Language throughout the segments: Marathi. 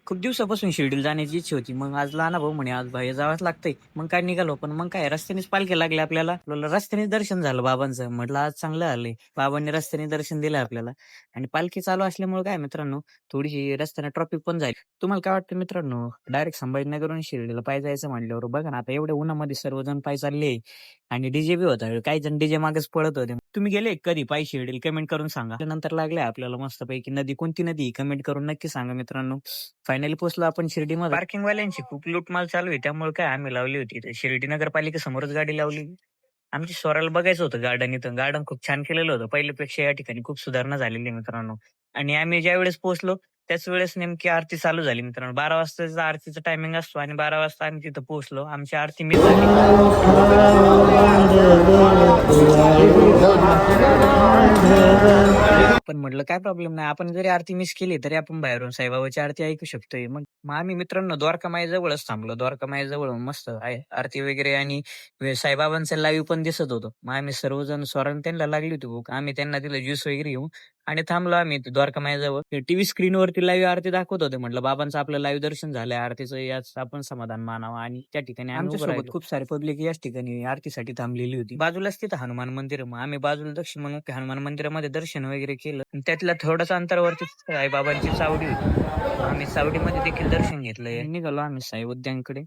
खूप दिवसापासून शिर्डीला जाण्याची इच्छा होती. मग आज लहान भाऊ म्हणे, "आज भाई जावंच लागतंय." मग काय निघालो. पण मग काय रस्त्यानेच पालखी लागली आपल्याला. आपल्याला रस्त्यानेच दर्शन झालं बाबांचं. म्हटलं आज चांगलं झालंय. बाबांनी रस्त्याने दर्शन दिलं आपल्याला. आणि पालखी चालू असल्यामुळे काय मित्रांनो, थोडीशी रस्त्याने ट्रॅफिक पण झाली. तुम्हाला काय वाटतं मित्रांनो, डायरेक्ट संभाजीनगरहून शिर्डीला पायी जायचं म्हटल्यावर बघा ना, आता एवढ्या उन्हामध्ये सर्वजण पायी चालले आणि डीजे बी होता. काही जण डीजे मागेच पळत होते. तुम्ही गेले कधी पायी शिर्डीला? कमेंट करून सांगा. त्यानंतर लागले आपल्याला मस्तपैकी नदी. कोणती नदी? कमेंट करून नक्की सांगा मित्रांनो. फायनली पोहोचलो आपण शिर्डीमध्ये. पार्किंगवाल्यांची खूप लूटमाल चालू आहे. त्यामुळे काय आम्ही लावली होती इथे शिर्डी नगरपालिकेसमोरच गाडी लावली. आमची स्वराला बघायचं होतं गार्डन इथं. गार्डन खूप छान केलेलं होतं. पहिल्यापेक्षा या ठिकाणी खूप सुधारणा झालेली आहे मित्रांनो. आणि आम्ही ज्यावेळेस पोहोचलो त्याच वेळेस नेमकी आरती चालू झाली मित्रांनो. 12 वाजताचा आरतीचा टायमिंग असतो आणि 12 वाजता आम्ही तिथं पोहोचलो. आमची आरती मिस झाली. पण म्हटलं काय प्रॉब्लेम नाही. आपण जरी आरती मिस केली तरी आपण बाहेरून साईबाबाची आरती ऐकू शकतोय. मग आम्ही मित्रांनो द्वारका माईजवळच थांबलो. द्वारका माईजवळ मस्त आहे आरती वगैरे आणि साईबाबांचं लाईव्ह पण दिसत होतं. मग आम्ही सर्वजण स्वरांना त्यांना लागली होती भूक. आम्ही त्यांना दिलं ज्यूस वगैरे घेऊन आणि थांबलो आम्ही द्वारका माईजवळ. टीव्ही स्क्रीनवरती लाईव्ह आरती दाखवत होते. म्हटलं बाबांचं आपलं लाईव्ह दर्शन झालंय आरतीचं, याच आपण समाधान मानावं. आणि त्या ठिकाणी आम्ही उभं राहिलो. खूप सारे पब्लिक याच ठिकाणी आरतीसाठी थांबलेली होती. बाजूलाच तिथं हनुमान मंदिर. मग आम्ही बाजूला दक्षिणमुखी हनुमान मंदिरामध्ये दर्शन वगैरे केलं. आणि त्यातल्या थोड्याच अंतरावरती साईबाबांची चावडी होती. आम्ही चावडीमध्ये देखील दर्शन घेतलंय. आणि निघालो आम्ही साई उद्यानकडे.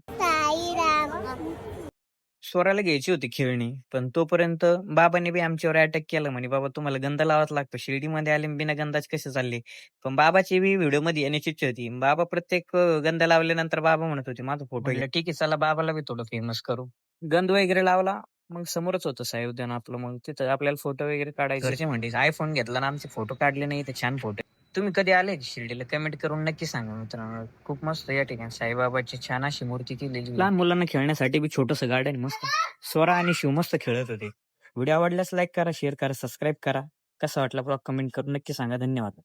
स्वराला घ्यायची होती खेळणी, पण तोपर्यंत बाबांनी बी आमच्यावर अटॅक केला. म्हणे, "बाबा तुम्हाला गंध लावाच लागतो. शिर्डीमध्ये आले आणि बिना गंधाचे कसे चालले?" पण बाबाची बी व्हिडिओमध्ये येण्याची इच्छा होती. बाबा प्रत्येक गंध लावल्यानंतर बाबा म्हणत होते, "माझा फोटो घ्या." ठीक आहे, चला बाबाला बी थोडं फेमस करू. गंध वगैरे लावला. मग समोरच होतं साई उद्यान आपलं. मग तिथं आपल्याला फोटो वगैरे काढायचे. घरचे म्हणते आयफोन घेतला ना, आमचे फोटो काढले नाही तर छान फोटो. तुम्ही कधी आले शिर्डीला? कमेंट करून नक्की सांगा मित्रांनो. खूप मस्त या ठिकाणी साईबाबाची छान अशी मूर्ती केलेली आहे. लहान मुलांना खेळण्यासाठी बी छोटंसं गार्डन मस्त. स्वरा आणि शिव मस्त खेळत होते. व्हिडिओ आवडल्यास लाईक करा, शेअर करा, सबस्क्राईब करा. कसा वाटला ब्लॉग कमेंट करून नक्की सांगा. धन्यवाद.